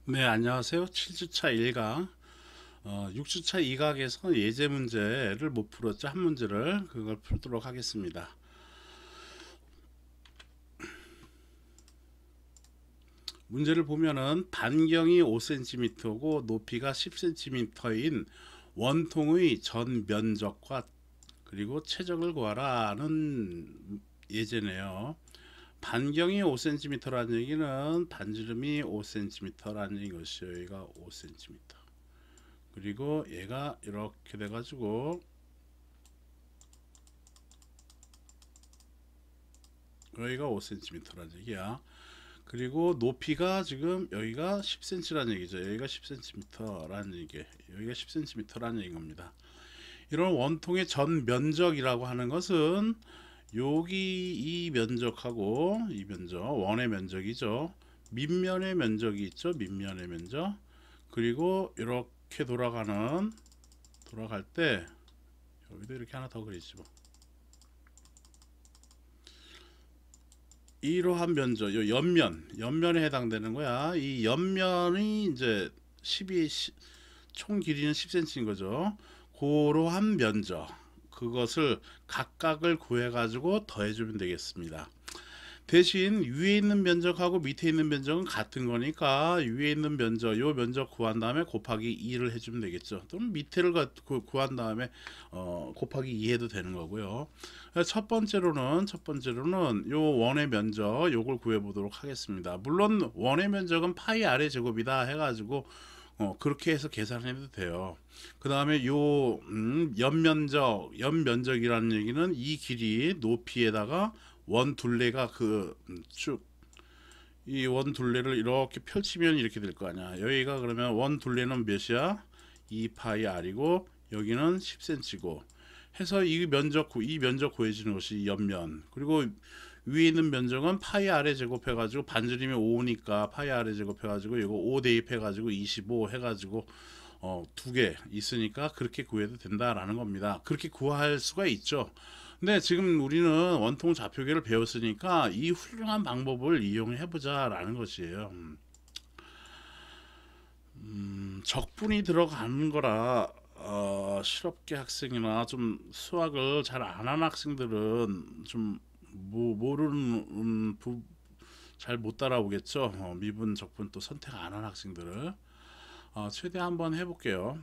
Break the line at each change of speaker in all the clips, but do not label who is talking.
네, 안녕하세요. 7주차 1강, 6주차 2강에서 예제 문제를 못 풀었죠. 한 문제를 그걸 풀도록 하겠습니다. 문제를 보면은 반경이 5cm고 높이가 10cm인 원통의 전 면적과 그리고 최적을 구하라는 예제네요. 반경이 5cm라는 얘기는 반지름이 5cm라는 것이요. 여기가 5cm. 그리고 얘가 이렇게 돼가지고 여기가 5cm라는 얘기야. 그리고 높이가 지금 여기가 10cm라는 얘기죠. 여기가 10cm라는 얘기, 여기가 10cm라는 얘기인 겁니다. 이런 원통의 전 면적이라고 하는 것은 여기 이 면적하고 이 면적, 원의 면적이죠. 밑면의 면적이 있죠. 밑면의 면적. 그리고 이렇게 돌아갈 때 여기도 이렇게 하나 더 그리지 뭐. 이러한 면적, 요 옆면에 해당되는 거야. 이 옆면이 이제 12, 총 길이는 10cm인 거죠. 그러한 면적, 그것을 각각을 구해 가지고 더해 주면 되겠습니다. 대신 위에 있는 면적하고 밑에 있는 면적은 같은 거니까 위에 있는 면적, 요 면적 구한 다음에 곱하기 2를 해주면 되겠죠. 또는 밑에를 구한 다음에 곱하기 2 해도 되는 거고요. 첫 번째로는 요 원의 면적 요걸 구해 보도록 하겠습니다. 물론 원의 면적은 파이 아래 제곱이다 해가지고 그렇게 해서 계산해도 돼요. 그 다음에 요 옆면적이라는 얘기는 이 길이 높이에다가 원 둘레가 이 원 둘레를 이렇게 펼치면 이렇게 될 거 아니야. 여기가 그러면 원 둘레는 몇이야? 2파이 r이고 여기는 10cm고 해서 이 면적 구해지는 것이 옆면. 그리고 위에 있는 면적은 파이 아래 제곱해가지고 반지름이 5니까 파이 아래 제곱해가지고 이거 5 대입해가지고 25 해가지고 두 개 있으니까 그렇게 구해도 된다라는 겁니다. 그렇게 구할 수가 있죠. 근데 지금 우리는 원통 좌표계를 배웠으니까 이 훌륭한 방법을 이용해 보자라는 것이에요. 적분이 들어가는 거라 실업계 학생이나 좀 수학을 잘 안 하는 학생들은 좀 모르는 잘 못 따라오겠죠. 미분 적분 또 선택 안 한 학생들을 최대 한번 해볼게요.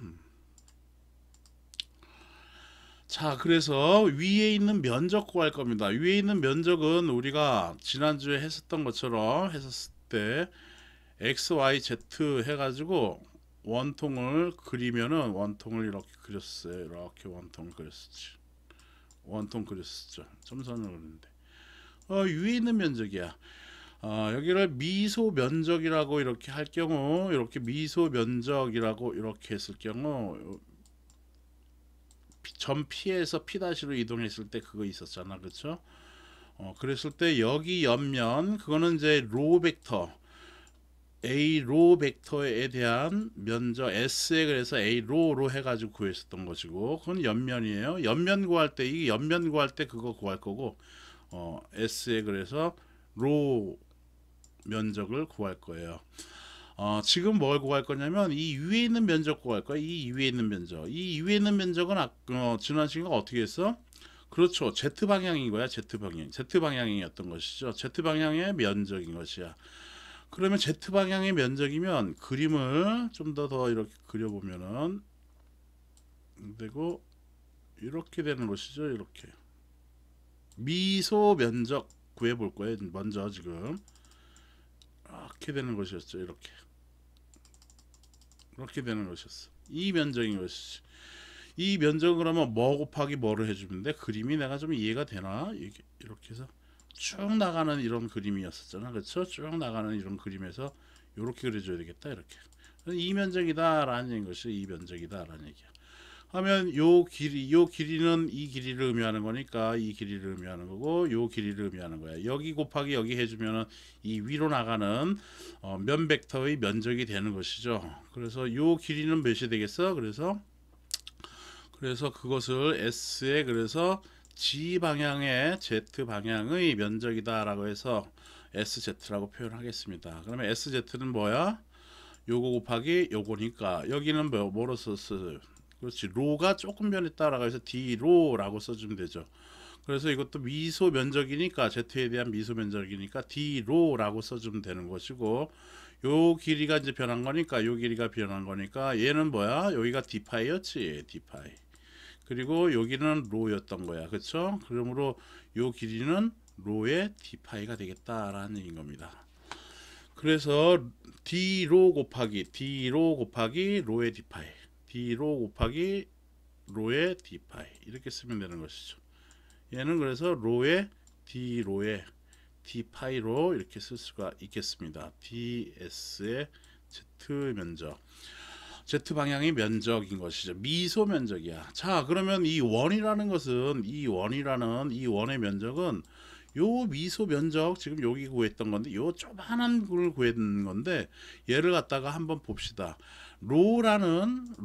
자, 그래서 위에 있는 면적 구할 겁니다. 위에 있는 면적은 우리가 지난주에 했었던 것처럼 했었을 때 x, y, z 해가지고 원통을 그리면은 원통을 이렇게 그렸어요. 이렇게 원통을 그렸었지. 원통 그렸었죠. 점선을 그렸는데 위에 있는 면적이야. 여기를 미소 면적이라고 이렇게 할 경우 이렇게 미소 면적이라고 이렇게 했을 경우 점 P에서 P-로 이동했을 때 그거 있었잖아, 그렇죠? 그랬을 때 여기 옆면 그거는 이제 로 벡터 A 로 벡터에 대한 면적 S에 그래서 A 로로 해가지고 구했었던 것이고 그건 옆면이에요. 옆면 구할 때 이 옆면 구할 때 그거 구할 거고 S에 그래서 로 면적을 구할 거예요. 지금 뭘 구할 거냐면 이 위에 있는 면적 구할 거야. 이 위에 있는 면적. 이 위에 있는 면적은 지난 시간에 어떻게 했어? 그렇죠. Z 방향인 거야. Z 방향. Z 방향이었던 것이죠. Z 방향의 면적인 것이야. 그러면 Z 방향의 면적이면 그림을 좀 더 이렇게 그려보면은 되고 이렇게 되는 것이죠. 이렇게 미소 면적 구해볼 거예요. 먼저 지금 이렇게 되는 것이었죠. 이렇게 되는 것이었어. 이 면적인 것이지. 이 면적은 그러면 뭐 곱하기 뭐를 해주면 돼? 그림이 내가 좀 이해가 되나? 이렇게 해서 쭉 나가는 이런 그림이었었잖아. 그렇죠? 쭉 나가는 이런 그림에서 이렇게 그려줘야 되겠다. 이렇게. 이 면적이다라는 것이 이 면적이다라는 얘기야. 하면 요 길이는 이 길이를 의미하는 거니까 이 길이를 의미하는 거고 요 길이를 의미하는 거야. 여기 곱하기 여기 해주면은 이 위로 나가는 면 벡터의 면적이 되는 것이죠. 그래서 요 길이는 몇이 되겠어? 그래서 그것을 S에 그래서 G 방향의 Z 방향의 면적이다라고 해서 SZ라고 표현하겠습니다. 그러면 SZ는 뭐야? 요거 곱하기 요거니까 여기는 뭐로 썼어요? 그렇지. 로가 조금 변했다라고 해서 D로라고 써주면 되죠. 그래서 이것도 미소 면적이니까 Z에 대한 미소 면적이니까 D로라고 써주면 되는 것이고, 요 길이가 이제 변한 거니까 요 길이가 변한 거니까 얘는 뭐야? 여기가 D파이였지. D파이. 그리고 여기는 로였던 거야. 그렇죠? 그러므로 요 길이는 로의 D파이가 되겠다라는 얘기인 겁니다. 그래서 D로 곱하기 로의 D파이, D로 곱하기 로의 D파이 이렇게 쓰면 되는 것이죠. 얘는 그래서 로의 D로의 D파이로 이렇게 쓸 수가 있겠습니다. DS의 Z 면적, Z 방향이 면적인 것이죠. 미소 면적이야. 자, 그러면 이 원이라는 것은 이 원의 면적은 요 미소 면적, 지금 여기 구했던 건데 요 조그만한 걸 구했는 건데, 얘를 갖다가 한번 봅시다. 로라는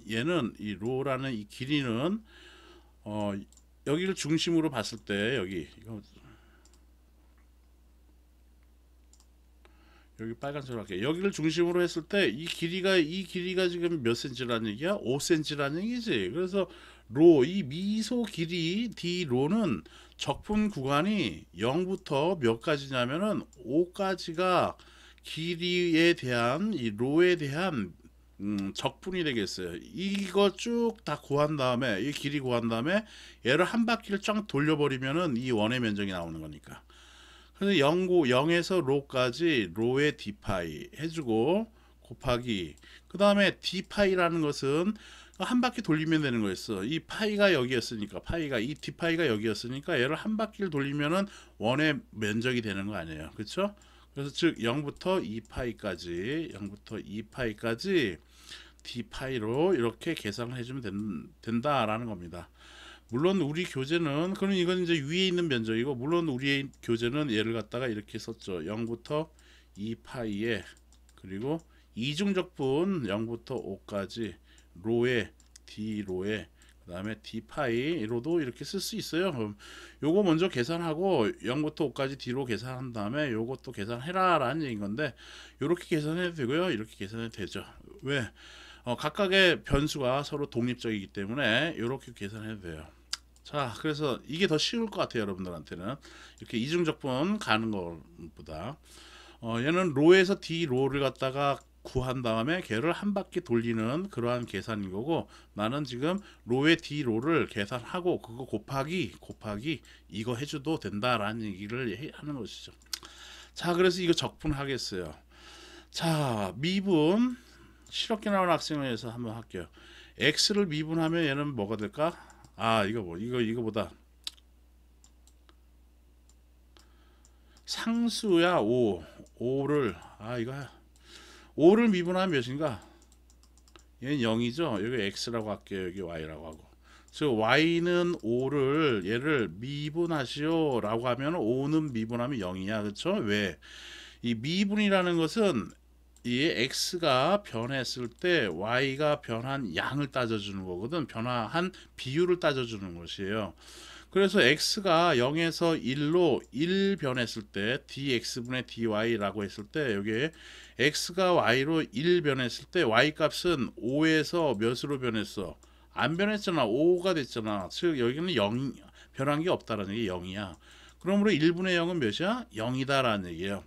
얘는 이 로라는 이 길이는 여기를 중심으로 봤을 때 여기 빨간색으로 할게요. 여기를 중심으로 했을 때 이 길이가 지금 몇 센치라는 얘기야? 5cm라는 얘기지. 그래서 이 미소 길이 D로는 적분 구간이 0부터 몇 가지냐면은 5까지가 길이에 대한 이 로에 대한 적분이 되겠어요. 이거 쭉 다 구한 다음에, 이 길이 구한 다음에 얘를 한 바퀴를 쫙 돌려버리면은 이 원의 면적이 나오는 거니까. 그래서 0에서 로까지 로의 D파이 해주고 곱하기, 그 다음에 D파이라는 것은 한 바퀴 돌리면 되는 거였어. 이 파이가 여기였으니까, 이 D파이가 여기였으니까 얘를 한 바퀴를 돌리면은 원의 면적이 되는 거 아니에요. 그렇죠? 그래서 즉 0부터 2파이까지 D파이로 이렇게 계산을 해주면 된다라는 겁니다. 물론 우리 교재는, 그럼 이건 이제 위에 있는 면적이고, 물론 우리의 교재는 얘를 갖다가 이렇게 썼죠. 0부터 2파이에, 그리고 이중적분 0부터 5까지 로에 D로에, 그 다음에 D파이로도 이렇게 쓸 수 있어요. 그럼 요거 먼저 계산하고 0부터 5까지 D로 계산한 다음에 요것도 계산해라 라는 얘기인 건데, 요렇게 계산해도 되고요, 이렇게 계산해도 되죠. 왜? 각각의 변수가 서로 독립적이기 때문에 이렇게 계산해도 돼요. 자, 그래서 이게 더 쉬울 것 같아요, 여러분들한테는. 이렇게 이중적분 가는 것보다. 얘는 로에서 D로를 갖다가 구한 다음에 걔를 한 바퀴 돌리는 그러한 계산인 거고, 나는 지금 로의 D로를 계산하고 그거 곱하기 이거 해줘도 된다라는 얘기를 하는 것이죠. 자, 그래서 이거 적분하겠어요. 자, 미분 실업계 나온 학생을 위해서 한번 할게요. x를 미분하면 얘는 뭐가 될까? 이거보다 상수야. 5를 이거 5를 미분하면 몇인가? 얘는 0이죠. 여기 x라고 할게요. 여기 y라고 하고. 즉 y는 5를 얘를 미분하시오 라고 하면 5는 미분하면 0이야. 그렇죠? 왜? 이 미분이라는 것은 이 x가 변했을 때 y가 변한 양을 따져주는 거거든. 변화한 비율을 따져주는 것이에요. 그래서 x가 0에서 1로 1 변했을 때 dx분의 dy라고 했을 때, 여기에 x가 y로 1 변했을 때 y 값은 5에서 몇으로 변했어? 안 변했잖아. 5가 됐잖아. 즉 여기는 0, 변한 게 없다라는 게 0이야. 그러므로 1분의 0은 몇이야? 0이다라는 얘기예요.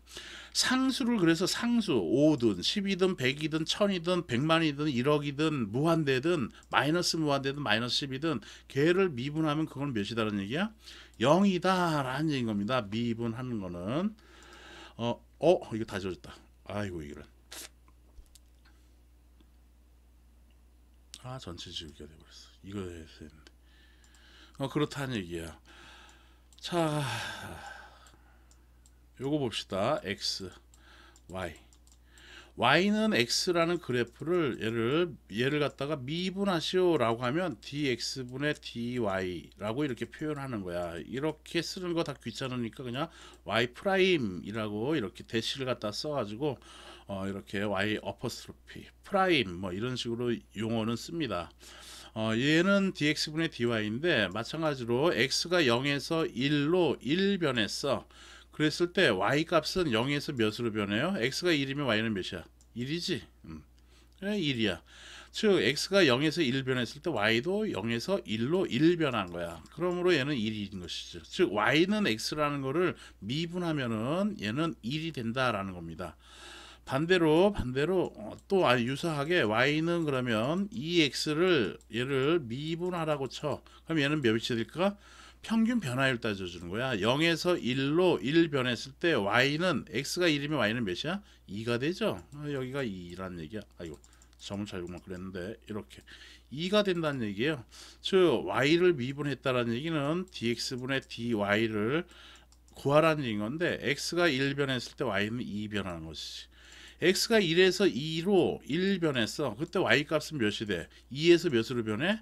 상수를, 그래서 상수 5든 10이든 100이든 1000이든 100만이든 1억이든 무한대든 마이너스 무한대든 마이너스 10이든 걔를 미분하면 그건 몇이다라는 얘기야? 0이다라는 얘기인 겁니다. 미분하는 거는 이거 다 지워졌다. 아이고 이런. 전체 지우기가 돼버렸어. 이거 해야 되는데. 그렇다는 얘기야. 자, 요거 봅시다. x, y. y는 x라는 그래프를 얘를 갖다가 미분하시오라고 하면 dx분의 dy라고 이렇게 표현하는 거야. 이렇게 쓰는 거 다 귀찮으니까 그냥 y 프라임이라고 이렇게 대시를 갖다 써가지고 이렇게 y 어퍼스트로피 프라임 뭐 이런 식으로 용어는 씁니다. 얘는 dx분의 dy인데 마찬가지로 x가 0에서 1로 1 변했어. 그랬을 때 y 값은 0에서 몇으로 변해요? x가 1이면 y는 몇이야? 1이지. 1이야. 즉 x가 0에서 1 변했을 때 y도 0에서 1로 1 변한 거야. 그러므로 얘는 1인 것이죠. 즉 y는 x라는 거를 미분하면은 얘는 1이 된다라는 겁니다. 반대로 또 유사하게 y는 그러면 이 x를 얘를 미분하라고 쳐. 그럼 얘는 몇이 될까? 평균 변화율 따져주는 거야. 0에서 1로 1 변했을 때 y는 x가 1이면 y는 몇이야? 2가 되죠. 여기가 2라는 얘기야. 아이고 점을 잘못 그랬는데 이렇게 2가 된다는 얘기예요. 즉 y를 미분했다라는 얘기는 dx분의 dy를 구하라는 얘기인 건데 x가 1 변했을 때 y는 2 변하는 것이지. x가 1에서 2로 1 변했어. 그때 y 값은 몇이 돼? 2에서 몇으로 변해?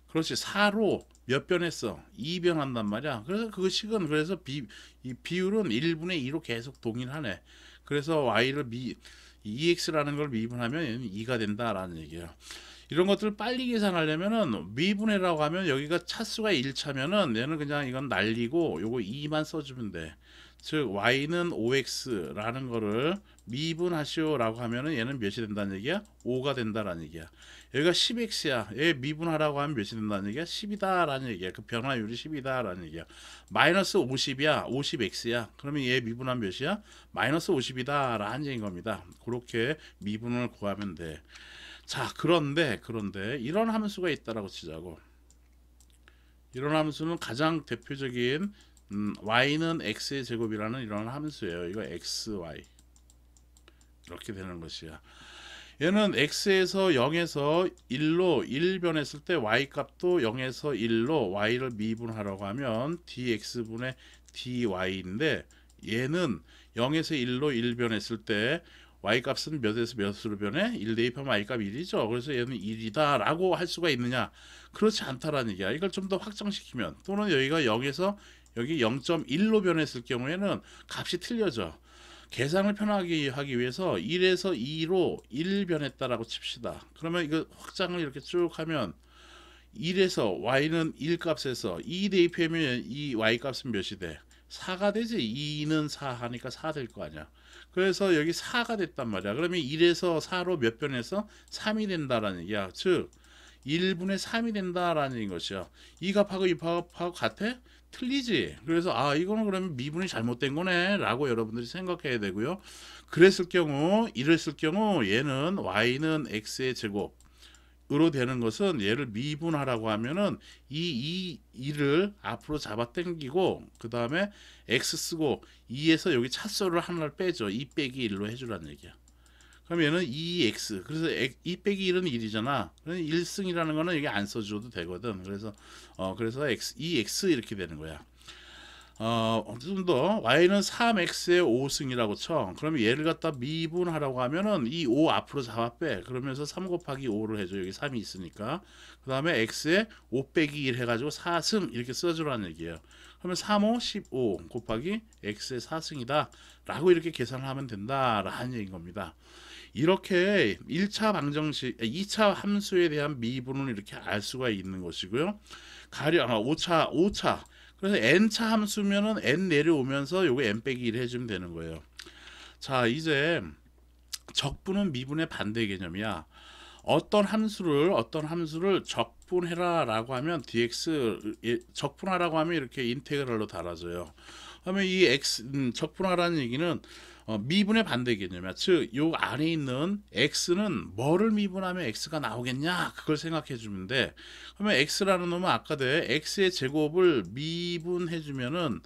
그렇지. 4로 몇 변했어? 2 변한단 말이야. 그래서 그 식은 그래서 이 비율은 1분의 2로 계속 동일하네. 그래서 y를 2x라는 걸 미분하면 얘는 2가 된다라는 얘기예요. 이런 것들을 빨리 계산하려면은 미분해라고 하면 여기가 차수가 1차면은 얘는 그냥 이건 날리고 요거 2만 써주면 돼. 즉 y는 5x라는 거를 미분하시오라고 하면은 얘는 몇이 된다는 얘기야? 5가 된다라는 얘기야. 여기가 10x야. 얘 미분하라고 하면 몇이 된다는 얘기야? 10이다라는 얘기야. 그 변화율이 10이다라는 얘기야. 마이너스 50이야. 50x야. 그러면 얘 미분하면 몇이야? 마이너스 50이다라는 얘기인 겁니다. 그렇게 미분을 구하면 돼. 자, 그런데 이런 함수가 있다라고 치자고. 이런 함수는 가장 대표적인 y는 x의 제곱이라는 이런 함수예요. 이거 xy 이렇게 되는 것이야. 얘는 x에서 0에서 1로 1 변했을 때 y 값도 0에서 1로 y를 미분하라고 하면 dx분의 dy인데 얘는 0에서 1로 1 변했을 때 y 값은 몇에서 몇으로 변해? 1 대입하면 y 값 1이죠. 그래서 얘는 1이다 라고 할 수가 있느냐? 그렇지 않다라는 얘기야. 이걸 좀 더 확장시키면 또는 여기가 0에서 여기 0.1로 변했을 경우에는 값이 틀려져. 계산을 편하게 하기 위해서 1에서 2로 1 변했다라고 칩시다. 그러면 이거 확장을 이렇게 쭉 하면 1에서 y는 1 값에서 2 대입하면 이 y 값은 몇이 돼? 4가 되지. 2는 4 하니까 4 될 거 아니야. 그래서 여기 4가 됐단 말이야. 그러면 1에서 4로 몇 변해서 3이 된다라는 얘기야. 즉 1분의 3이 된다라는 것이야. 이 값하고 이 값하고 같아? 틀리지. 그래서 이거는 그러면 미분이 잘못된 거네 라고 여러분들이 생각해야 되고요. 이랬을 경우 얘는 y는 x의 제곱으로 되는 것은 얘를 미분하라고 하면은 이 2를 앞으로 잡아 당기고 그 다음에 x 쓰고 2에서 여기 차수를 하나를 빼줘. 2 빼기 1로 해주라는 얘기야. 그럼 얘는 2x. 그래서 2 빼기 1은 1이잖아. 1승이라는 거는 여기 안 써줘도 되거든. 그래서 x, 2x 이렇게 되는 거야. 좀 더 y는 3x의 5승이라고 쳐. 그러면 얘를 갖다 미분하라고 하면은 이 5 앞으로 잡아 빼. 그러면서 3 곱하기 5를 해줘. 여기 3이 있으니까. 그 다음에 x에 5 빼기 1 해가지고 4승 이렇게 써주라는 얘기예요. 그러면 3, 5, 15 곱하기 x의 4승이다 라고 이렇게 계산을 하면 된다라는 얘기인 겁니다. 이렇게 1차 방정식, 2차 함수에 대한 미분을 이렇게 알 수가 있는 것이고요. 가령 5차. 그래서 n차 함수면은 n 내려오면서 요거 n 빼기 1 해주면 되는 거예요. 자, 이제 적분은 미분의 반대 개념이야. 어떤 함수를 적분해라라고 하면 dx 적분하라고 하면 이렇게 인테그랄로 달아줘요. 그러면 이 적분하라는 얘기는 미분의 반대 개념이야. 즉, 요 안에 있는 x는 뭐를 미분하면 x가 나오겠냐? 그걸 생각해 주면 돼. 그러면 x라는 놈은 아까 대 x의 제곱을 미분해 주면은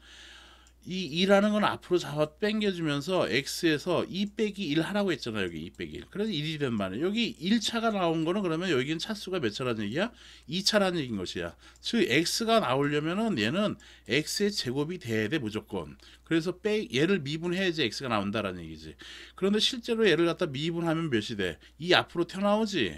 이 2라는 건 앞으로 잡아 당겨주면서 x에서 2 빼기 1 하라고 했잖아. 여기 2 빼기 1. 그래서 1이 된 말이야. 여기 1차가 나온 거는 그러면 여기는 차수가 몇 차라는 얘기야? 2차라는 얘기인 것이야. 즉 x가 나오려면은 얘는 x의 제곱이 돼야 돼 무조건. 그래서 얘를 미분해야지 x가 나온다라는 얘기지. 그런데 실제로 얘를 갖다 미분하면 몇이 돼? 2 앞으로 튀어나오지.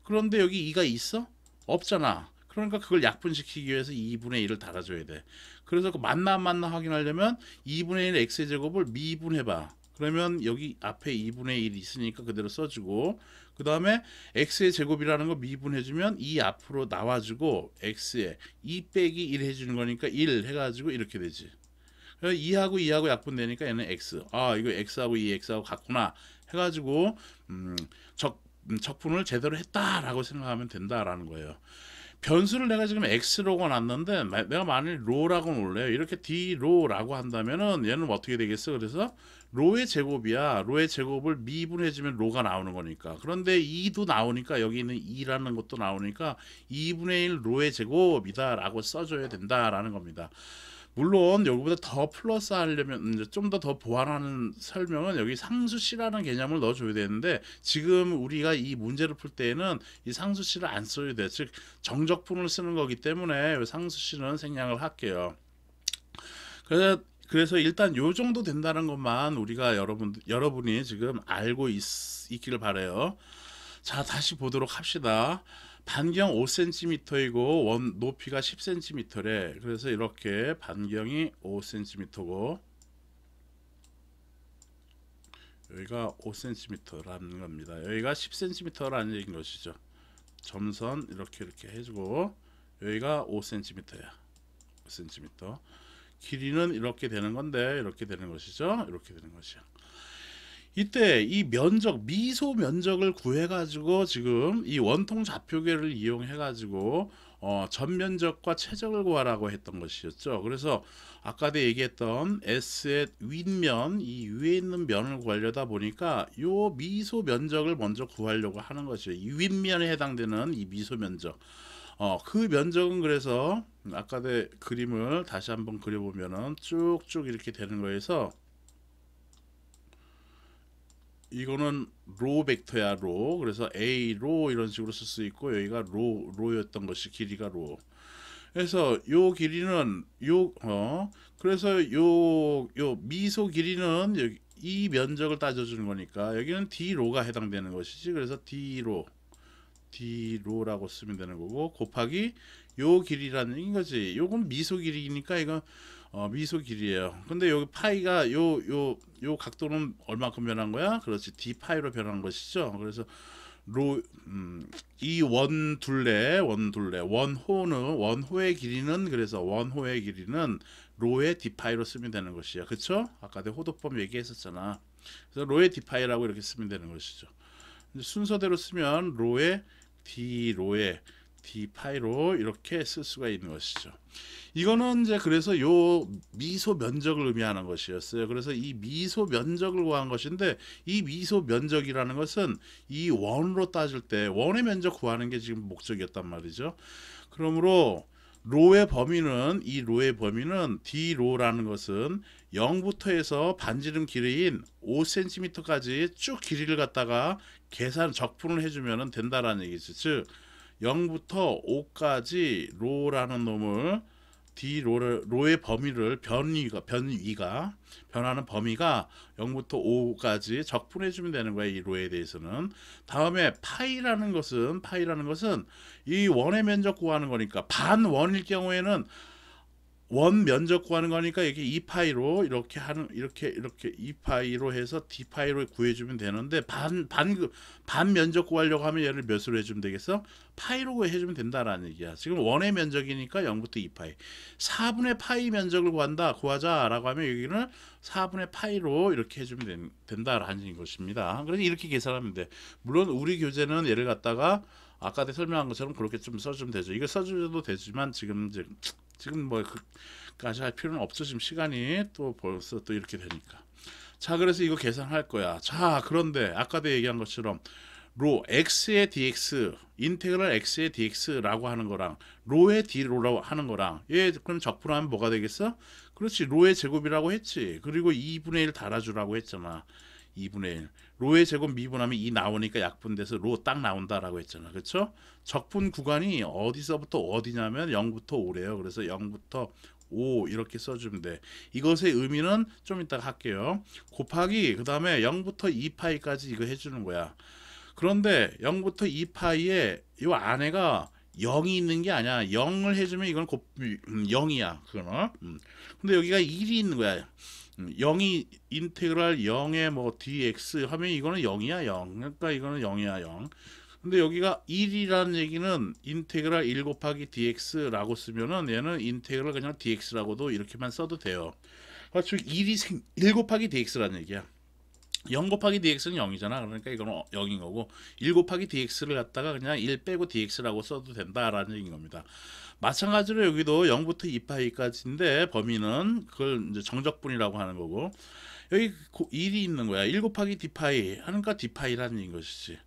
그런데 여기 2가 있어? 없잖아. 그러니까 그걸 약분시키기 위해서 2분의 1을 달아줘야 돼. 그래서 그 맞나 안 맞나 확인하려면 2분의 1 x의 제곱을 미분해봐. 그러면 여기 앞에 2분의 1이 있으니까 그대로 써주고 그 다음에 x의 제곱이라는 거 미분해주면 2 앞으로 나와주고 x에 2 빼기 1 해주는 거니까 1 해가지고 이렇게 되지. 그래서 2하고 약분되니까 얘는 x. 아, 이거 x하고 이 x하고 같구나 해가지고 적분을 제대로 했다라고 생각하면 된다라는 거예요. 변수를 내가 지금 x로가 놨는데 내가 만일 로라고 놓을래요. 이렇게 d로라고 한다면은 얘는 어떻게 되겠어? 그래서 로의 제곱이야. 로의 제곱을 미분해주면 로가 나오는 거니까. 그런데 2도 나오니까 여기 있는 2라는 것도 나오니까 2분의 1 로의 제곱이다라고 써줘야 된다라는 겁니다. 물론 여기보다 더 플러스 하려면 좀 더 보완하는 설명은 여기 상수씨라는 개념을 넣어줘야 되는데 지금 우리가 이 문제를 풀 때에는 이 상수씨를 안 써야 돼. 즉 정적분을 쓰는 거기 때문에 상수씨는 생략을 할게요. 그래서 일단 요 정도 된다는 것만 우리가 여러분이 지금 알고 있기를 바래요. 자, 다시 보도록 합시다. 반경 5cm이고 원 높이가 10cm래. 그래서 이렇게 반경이 5cm고 여기가 5cm라는 겁니다. 여기가 10cm라는 얘기인 것이죠. 점선 이렇게 해주고 여기가 5cm야. 5cm. 길이는 이렇게 되는 건데 이렇게 되는 것이죠. 이렇게 되는 것이요. 이때 이 면적 미소 면적을 구해 가지고 지금 이 원통 좌표계를 이용해 가지고 전면적과 최적을 구하라고 했던 것이었죠. 그래서 아까도 얘기했던 S의 윗면 이 위에 있는 면을 구하려다 보니까 요 미소 면적을 먼저 구하려고 하는 것이죠. 이 윗면에 해당되는 이 미소 면적. 그 면적은 그래서 아까의 그림을 다시 한번 그려보면은 쭉쭉 이렇게 되는 거에서 이거는 로 벡터야 로. 그래서 a 로 이런 식으로 쓸 수 있고 여기가 로였던 것이 길이가 로. 그래서 요 길이는 그래서 요 미소 길이는 여기 이 면적을 따져주는 거니까 여기는 d로가 해당되는 것이지. 그래서 d로라고 쓰면 되는 거고 곱하기 요 길이라는 거지. 요건 미소 길이니까 이거 미소 길이에요. 근데 여기 파이가 요 각도는 얼마큼 변한 거야? 그렇지, d 파이로 변한 것이죠. 그래서 이 원호의 길이는 그래서 원호의 길이는 로의 d 파이로 쓰면 되는 것이야. 그쵸? 아까 내 호도법 얘기했었잖아. 그래서 로의 d 파이라고 이렇게 쓰면 되는 것이죠. 순서대로 쓰면 로의 d 파이로 이렇게 쓸 수가 있는 것이죠. 이거는 이제 그래서 요 미소 면적을 의미하는 것이었어요. 그래서 이 미소 면적을 구한 것인데 이 미소 면적이라는 것은 이 원으로 따질 때 원의 면적 구하는 게 지금 목적이었단 말이죠. 그러므로 로의 범위는 d로라는 것은 0부터 해서 반지름 길이인 5cm까지 쭉 길이를 갖다가 적분을 해주면 된다라는 얘기죠. 즉 0부터 5까지 로라는 놈을 로의 범위를 변하는 범위가 0부터 5까지 적분해 주면 되는 거야. 이 로에 대해서는. 다음에 파이라는 것은 이 원의 면적 구하는 거니까 반원일 경우에는 원 면적 구하는 거니까 이렇게 2파이로 이렇게 2파이로 해서 d파이로 구해주면 되는데 반 면적 구하려고 하면 얘를 몇으로 해주면 되겠어? 파이로 해주면 된다라는 얘기야. 지금 원의 면적이니까 0부터 2파이 4분의 파이 면적을 구하자라고 하면 여기는 4분의 파이로 이렇게 해주면 된다라는 것입니다. 그래서 이렇게 계산하면 돼. 물론 우리 교재는 얘를 갖다가 아까 설명한 것처럼 그렇게 좀 써주면 되죠. 이거 써줘도 되지만 지금 뭐 그까지 할 필요는 없어. 지금 시간이 또 벌써 또 이렇게 되니까. 자, 그래서 이거 계산할 거야. 자, 그런데 아까도 얘기한 것처럼 로 x의 dx 인테그랄 x의 dx라고 하는 거랑 로의 d로라고 하는 거랑 그럼 적분하면 뭐가 되겠어? 그렇지, 로의 제곱이라고 했지. 그리고 2분의 1 달아주라고 했잖아. 2분의 1 로의 제곱 미분하면 2 나오니까 약분돼서 로 딱 나온다라고 했잖아. 그렇죠? 적분 구간이 어디서부터 어디냐면 0부터 5래요. 그래서 0부터 5 이렇게 써주면 돼. 이것의 의미는 좀 이따가 할게요. 곱하기 그 다음에 0부터 2파이까지 이거 해주는 거야. 그런데 0부터 2파이에 이 안에가 0이 있는 게 아니야. 0을 해주면 이건 0이야. 그거는. 근데 여기가 1이 있는 거야. 0이 인테그랄 0의 뭐 dx 하면 이거는 0이야 0. 그러니까 이거는 0이야 0. 근데 여기가 1이라는 얘기는 인테그랄 1 곱하기 dx라고 쓰면은 얘는 인테그랄 그냥 dx라고도 이렇게만 써도 돼요. 즉 1 곱하기 dx라는 얘기야. 0 곱하기 dx는 0이잖아. 그러니까 이거는 0인 거고 1 곱하기 dx를 갖다가 그냥 1 빼고 dx라고 써도 된다라는 얘기인 겁니다. 마찬가지로 여기도 0부터 2파이까지인데 범위는 그걸 이제 정적분이라고 하는 거고 여기 1이 있는 거야. 1 곱하기 d파이 하니까 d파이라는 얘기인 것이지.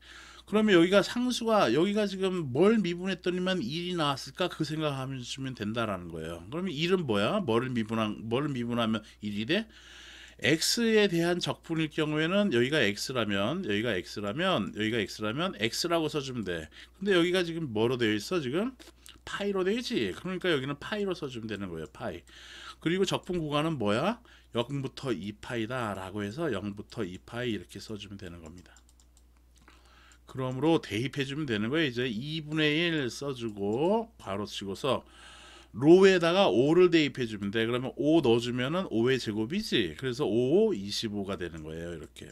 그러면 여기가 상수가 여기가 지금 뭘 미분했더니만 1이 나왔을까 그 생각하면 주면 된다라는 거예요. 그러면 1은 뭐야? 뭐를 미분하면 1이 돼? x에 대한 적분일 경우에는 여기가 x라면 x라고 써주면 돼. 근데 여기가 지금 뭐로 되어 있어? 지금 파이로 되지. 그러니까 여기는 파이로 써주면 되는 거예요. 파이. 그리고 적분 구간은 뭐야? 0부터 2파이다 라고 해서 0부터 2파이 이렇게 써주면 되는 겁니다. 그러므로 대입해주면 되는 거예요. 이제 2분의 1 써주고 바로 치고서 로에다가 5를 대입해주면 돼. 그러면 5 넣어주면은 5의 제곱이지. 그래서 5, 25가 되는 거예요. 이렇게.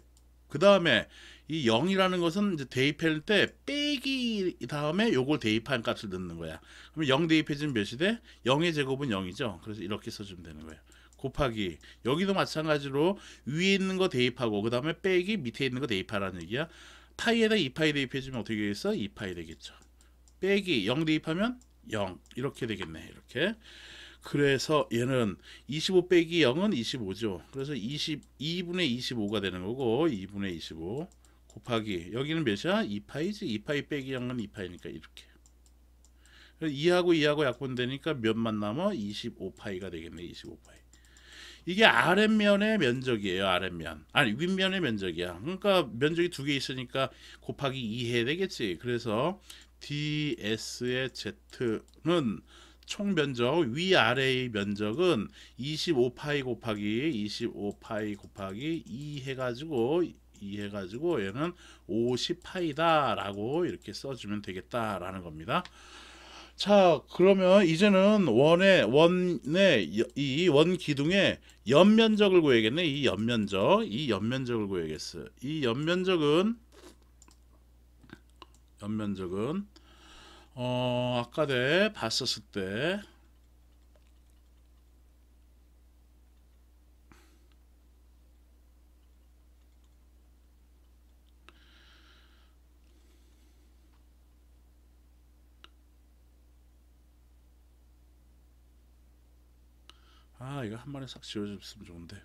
그 다음에 이 0이라는 것은 이제 대입할 때 빼기 다음에 요걸 대입한 값을 넣는 거야. 그러면 0 대입해주면 몇이 돼? 0의 제곱은 0이죠. 그래서 이렇게 써주면 되는 거예요. 곱하기 여기도 마찬가지로 위에 있는 거 대입하고 그 다음에 빼기 밑에 있는 거 대입하라는 얘기야. 파이에다 2파이 대입해주면 어떻게 되겠어? 2파이 되겠죠. 빼기 0 대입하면 0 이렇게 되겠네. 이렇게. 그래서 얘는 25 빼기 0은 25죠. 그래서 2분의 25가 되는 거고 2분의 25 곱하기 여기는 몇이야? 2파이지. 2파이 빼기 0은 2파이니까 이렇게. 2하고 2하고 약분되니까 몇만 남아? 25파이가 되겠네. 25파이. 이게 아랫면의 면적이에요. 아랫면. 아니 윗면의 면적이야. 그러니까 면적이 두 개 있으니까 곱하기 2 해야 되겠지. 그래서 ds의 z는 총 면적 위아래의 면적은 25파이 곱하기 2 해가지고 얘는 50파이다 라고 이렇게 써주면 되겠다라는 겁니다. 자, 그러면 이제는 이 원 기둥의 연면적을 구해야겠네. 이 연면적을 구해야겠어. 이 연면적은 아까 내 봤었을 때 이거 한 번에 싹 지워줬으면 좋은데.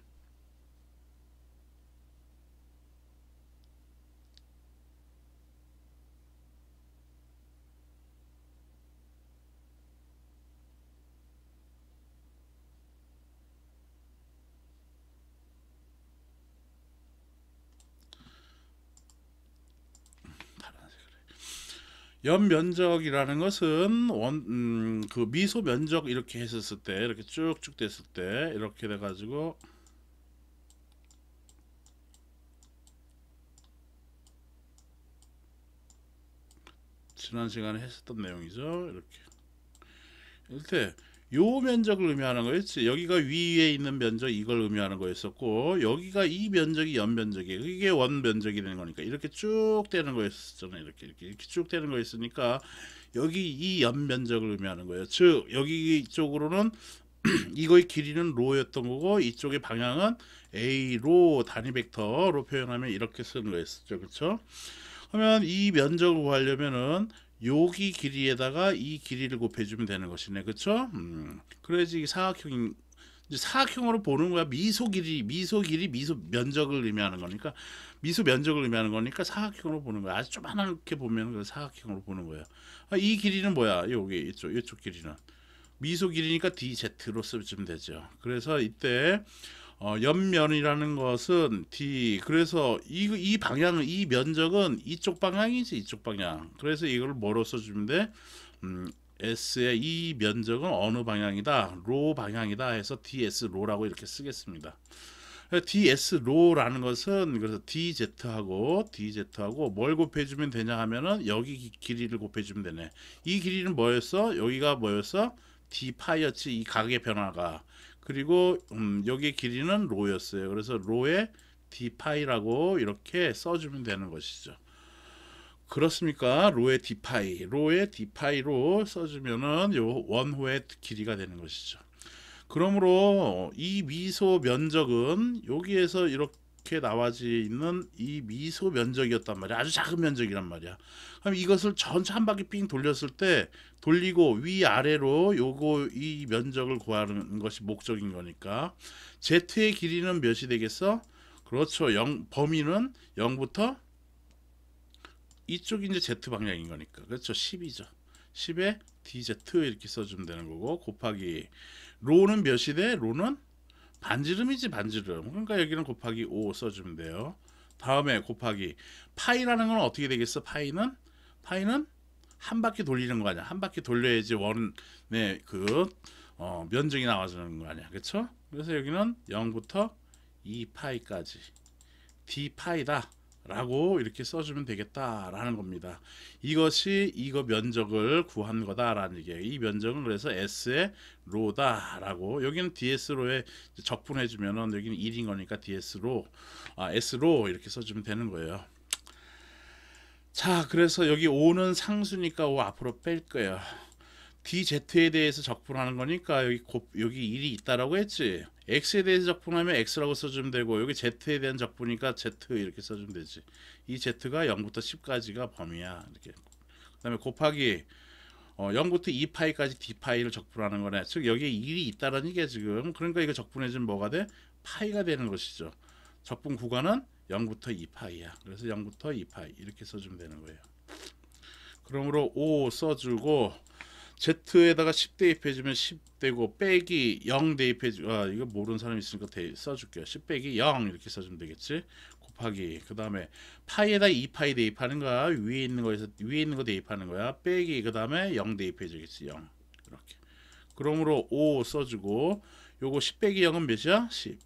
연면적이라는 것은 그 미소 면적 이렇게 했었을 때 이렇게 쭉쭉 됐을 때 이렇게 돼가지고 지난 시간에 했었던 내용이죠. 이렇게 요 면적을 의미하는 거였지. 여기가 위에 있는 면적 이걸 의미하는 거였었고 여기가 이 면적이 연면적이에요. 이게 원면적이 되는 거니까 이렇게 쭉 되는 거였잖아요. 이렇게 쭉 되는 거였으니까 여기 이 연면적을 의미하는 거예요. 즉 여기 쪽으로는 이거의 길이는 로였던 거고 이쪽의 방향은 a로 단위 벡터로 표현하면 이렇게 쓰는 거였었죠. 그렇죠? 그러면 이 면적을 구하려면은 여기 길이에다가 이 길이를 곱해주면 되는 것이네. 그쵸? 그래야지 이게 사각형인 이제 사각형으로 보는 거야. 미소 면적을 의미하는 거니까 사각형으로 보는 거야. 아주 조그맣게 보면 그 사각형으로 보는 거야. 이 길이는 뭐야? 여기 이쪽 길이는 미소 길이니까 DZ로 써주면 되죠. 그래서 이때 옆면이라는 것은 D 그래서 이 방향은 이 면적은 이쪽 방향이지 이쪽 방향. 그래서 이걸 뭐로 써주면 돼? S의 이 면적은 어느 방향이다? 로 방향이다 해서 DS 로라고 이렇게 쓰겠습니다. DS 로라는 것은 그래서 DZ하고 뭘 곱해주면 되냐 하면은 여기 길이를 곱해주면 되네. 이 길이는 뭐였어? 여기가 뭐였어? D 파이였지. 이 각의 변화가. 그리고 여기 길이는 로였어요. 그래서 로의 d 파이라고 이렇게 써주면 되는 것이죠. 그렇습니까? 로의 d 파이로 써주면은 요 원호의 길이가 되는 것이죠. 그러므로 이 미소 면적은 여기에서 이렇게 나와져 있는 이 미소 면적이었단 말이야. 아주 작은 면적이란 말이야. 그럼 이것을 전체 한 바퀴 삥 돌렸을 때 돌리고 위아래로 요거 이 면적을 구하는 것이 목적인 거니까 z의 길이는 몇이 되겠어? 그렇죠. 범위는 0부터 이쪽이 이제 z 방향인 거니까 그렇죠. 10이죠. 10에 dz 이렇게 써주면 되는 거고 곱하기 로는 몇이 돼? 로는 반지름이지 반지름. 그러니까 여기는 곱하기 5 써주면 돼요. 다음에 곱하기 파이라는 건 어떻게 되겠어? 파이는 한 바퀴 돌리는 거 아니야. 한 바퀴 돌려야지 원의 그 면적이 나와주는 거 아니야. 그렇죠? 그래서 여기는 0부터 2파이까지 d파이다 라고 이렇게 써주면 되겠다라는 겁니다. 이것이 이거 면적을 구한 거다라는 얘기예요. 이 면적은 그래서 S의 로다라고 여기는 DS로에 적분해 주면은 여기는 1인 거니까 DS로 S로 이렇게 써주면 되는 거예요. 자, 그래서 여기 5는 상수니까 5 앞으로 뺄 거예요. DZ에 대해서 적분하는 거니까 여기 1이 있다라고 했지. X에 대해서 적분하면 X라고 써주면 되고 여기 Z에 대한 적분이니까 Z 이렇게 써주면 되지. 이 Z가 0부터 10까지가 범위야. 이렇게. 그다음에 곱하기 0부터 2파이까지 D파이를 적분하는 거네. 즉 여기에 1이 있다는 얘기야 지금. 그러니까 이거 적분해주면 뭐가 돼? 파이가 되는 것이죠. 적분 구간은 0부터 2파이야. 그래서 0부터 2파이 이렇게 써주면 되는 거예요. 그러므로 5 써주고 Z에다가 10 대입해주면 10 되고 빼기 0 대입해주 이거 모르는 사람 있으니까 써줄게요. 10 빼기 0 이렇게 써주면 되겠지. 곱하기 그 다음에 파이에다 2파이 대입하는 거야. 위에 있는 거 대입하는 거야. 빼기 그 다음에 0 대입해주겠지. 0 이렇게. 그러므로 5 써주고 요거 10 빼기 0은 몇이야? 10.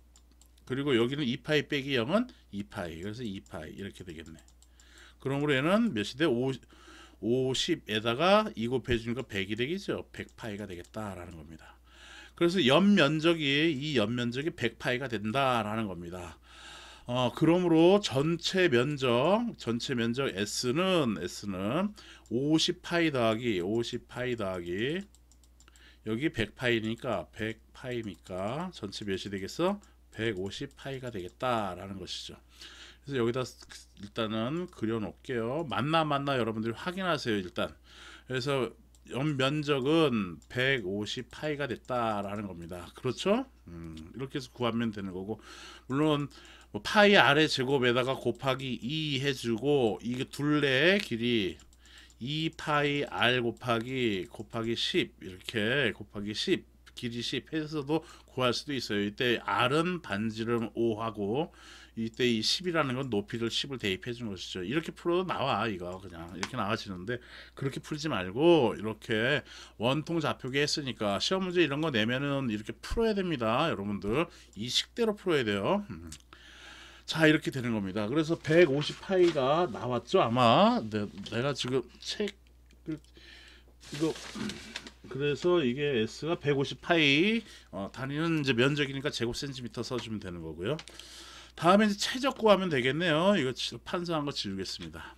그리고 여기는 2파이 빼기 0은 2파이. 그래서 2파이 이렇게 되겠네. 그러므로 얘는 몇이 돼? 50에다가 2 곱해주니까 100이 되겠죠. 100파이가 되겠다라는 겁니다. 그래서 이 연면적이 100파이가 된다라는 겁니다. 그러므로 전체 면적 S는 50파이 더하기 여기 100파이니까 100파이니까 전체 몇이 되겠어? 150파이가 되겠다라는 것이죠. 그래서 여기다 일단은 그려 놓을게요. 맞나 여러분들이 확인하세요 일단. 그래서 연면적은 150파이가 됐다라는 겁니다. 그렇죠? 이렇게 해서 구하면 되는 거고 물론 뭐 파이 아래 제곱에다가 곱하기 2 해주고 이게 둘레의 길이 2파이 r 곱하기 10 이렇게 곱하기 10 길이 10 해서도 구할 수도 있어요. 이때 r은 반지름 5하고 이때 이 10이라는 건 높이를 10을 대입해 주는 것이죠. 이렇게 풀어도 나와. 이거 그냥 이렇게 나와지는데 그렇게 풀지 말고 이렇게 원통 좌표기 했으니까 시험 문제 이런 거 내면은 이렇게 풀어야 됩니다. 여러분들 이 식대로 풀어야 돼요. 자 이렇게 되는 겁니다. 그래서 150파이가 나왔죠 아마. 내가 지금 이거 그래서 이게 S가 150파이 단위는 이제 면적이니까 제곱센티미터 써주면 되는 거고요. 다음에 이제 최적 구하면 되겠네요. 이거 판서한 거 지우겠습니다.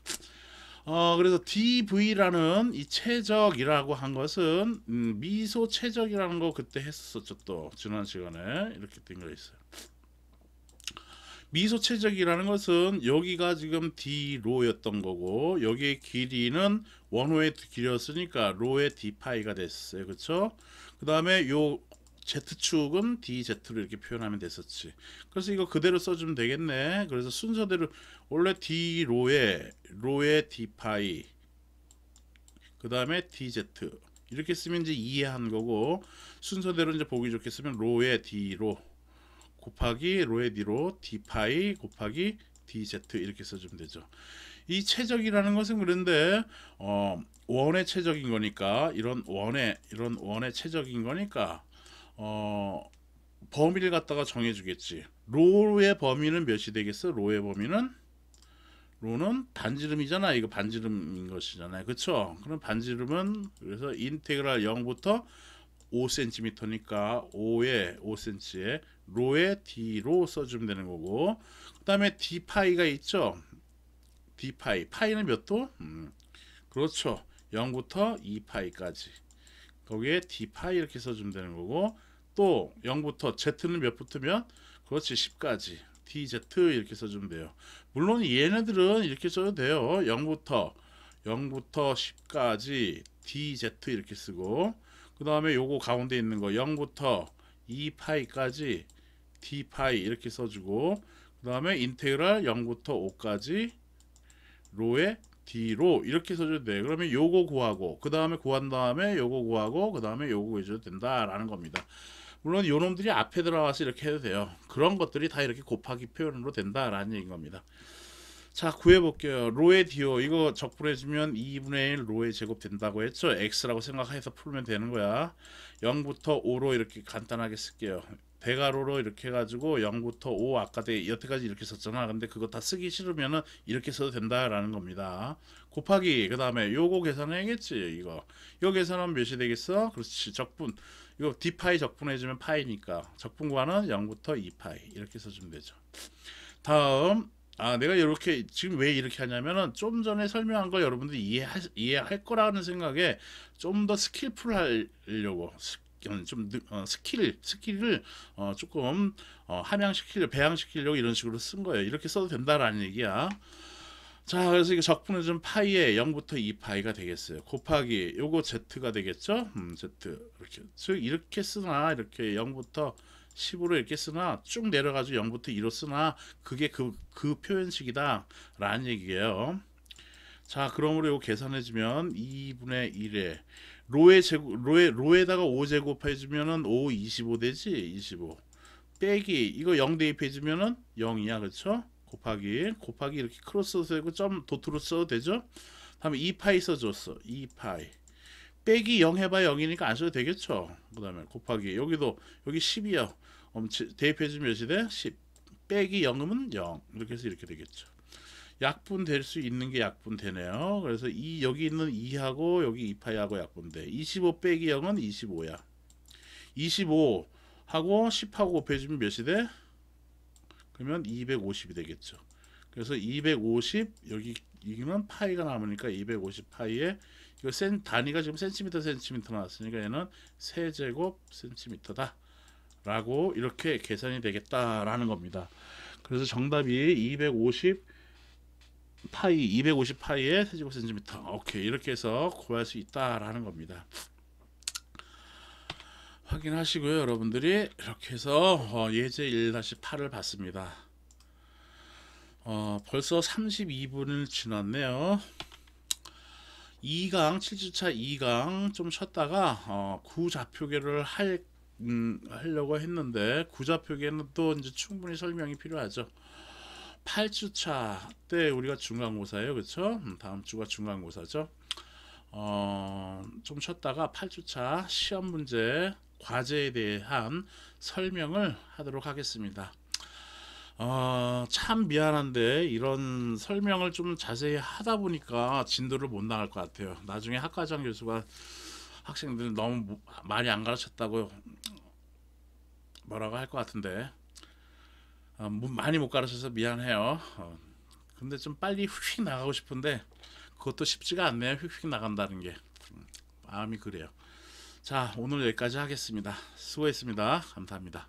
그래서 DV라는 이 최적이라고 한 것은 미소 최적이라는 거 그때 했었죠. 또 지난 시간에 이렇게 된 거 있어요. 미소 최적이라는 것은 여기가 지금 D로였던 거고 여기의 길이는 원호의 길이었으니까 로의 D파이가 됐어요. 그렇죠? 그 다음에 요 Z축은 DZ로 이렇게 표현하면 됐었지. 그래서 이거 그대로 써주면 되겠네. 그래서 순서대로 원래 D로의 D파이 그 다음에 DZ 이렇게 쓰면 이제 이해한 거고 순서대로 이제 보기 좋게 쓰면 로의 D로 곱하기 로의 D로 D파이 곱하기 DZ 이렇게 써주면 되죠. 이 최적이라는 것은 그런데 원의 최적인 거니까 이런 원의 최적인 거니까 범위를 갖다가 정해주겠지. 로의 범위는 몇이 되겠어? 로는 반지름이잖아. 이거 반지름인 것이잖아요. 그쵸? 그럼 반지름은 그래서 인테그랄 0부터 5cm니까 5cm에 로의 D로 써주면 되는 거고 그 다음에 D파이가 있죠. 파이는 몇 도? 그렇죠. 0부터 2파이까지 거기에 D파이 이렇게 써주면 되는 거고 또 0부터 Z는 몇 붙으면 그렇지 10까지 DZ 이렇게 써주면 돼요. 물론 얘네들은 이렇게 써도 돼요. 0부터 10까지 DZ 이렇게 쓰고 그 다음에 요거 가운데 있는 거 0부터 2파이까지 D파이 이렇게 써주고 그 다음에 인테그랄 0부터 5까지 로에 D로 이렇게 써줘도 돼. 그러면 요거 구하고 그 다음에 구한 다음에 요거 구하고 그 다음에 요거 구해줘도 된다라는 겁니다. 물론 요놈들이 앞에 들어가서 이렇게 해도 돼요. 그런 것들이 다 이렇게 곱하기 표현으로 된다라는 얘기인 겁니다. 자, 구해볼게요. 로의 D요 이거 적분해주면 2분의 1 로의 제곱 된다고 했죠. X라고 생각해서 풀면 되는 거야. 0부터 5로 이렇게 간단하게 쓸게요. 대괄호로 이렇게 해가지고 0부터 5 아까 여태까지 이렇게 썼잖아. 근데 그거 다 쓰기 싫으면은 이렇게 써도 된다라는 겁니다. 곱하기 그 다음에 요거 계산해야겠지. 이거 계산하면 몇이 되겠어? 그렇지. 적분 이거 D파이 적분해주면 파이니까 적분 구하는 0부터 2파이 이렇게 써주면 되죠. 다음 내가 이렇게 지금 왜 이렇게 하냐면은 좀 전에 설명한 걸 여러분들이 이해할 거라는 생각에 좀 더 스킬풀 하려고 스킬을 조금 배양시키려고 이런 식으로 쓴 거예요. 이렇게 써도 된다라는 얘기야. 자, 그래서 이거 적분해주면 파이에 0부터 2파이가 되겠어요. 곱하기 요거 Z가 되겠죠. Z 이렇게 즉 이렇게 쓰나 이렇게 0부터 10으로 이렇게 쓰나 쭉 내려가지고 0부터 2로 쓰나 그게 그 표현식이다 라는 얘기예요. 자, 그러므로 이거 계산해주면 2분의 1에 로에다가 5제곱 해주면은 5 25 되지. 25 빼기 이거 0 대입해주면은 0이야. 그렇죠? 곱하기 이렇게 크로스 써도 되고 점 도트로 써도 되죠. 다음에 2파이 써줬어. 2파이 빼기 0 해봐야 0이니까 안 써도 되겠죠. 그 다음에 곱하기 여기 10이요. 대입해주면 몇이 돼? 10 빼기 0이면 0 이렇게 해서 이렇게 되겠죠. 약분될 수 있는 게 약분되네요. 그래서 여기 있는 2하고 여기 2파이하고 약분돼. 25 빼기 0은 25야. 25하고 10하고 곱해주면 몇이 돼? 그러면 250이 되겠죠. 그래서 250 여기는 파이가 남으니까 250 파이에 이거 단위가 지금 센티미터 나왔으니까 얘는 세제곱 센티미터다 라고 이렇게 계산이 되겠다라는 겁니다. 그래서 정답이 250 파이에 세제곱 센티미터. 오케이, 이렇게 해서 구할 수 있다라는 겁니다. 확인하시고요. 여러분들이 이렇게 해서 예제 1-8을 봤습니다. 벌써 32분을 지났네요. 2강 7주차 2강 좀 쉬었다가 구좌표계를 하려고 했는데 구좌표계는 또 이제 충분히 설명이 필요하죠. 8주차 때 우리가 중간고사예요. 그렇죠? 다음 주가 중간고사죠. 좀 쉬었다가 8주차 시험 문제 과제에 대한 설명을 하도록 하겠습니다. 참 미안한데 이런 설명을 좀 자세히 하다 보니까 진도를 못 나갈 것 같아요. 나중에 학과장 교수가 학생들 너무 많이 안 가르쳤다고 뭐라고 할 것 같은데 많이 못 가르쳐서 미안해요. 근데 좀 빨리 휙 나가고 싶은데 그것도 쉽지가 않네요. 휙휙 나간다는 게 마음이 그래요. 자, 오늘 여기까지 하겠습니다. 수고했습니다. 감사합니다.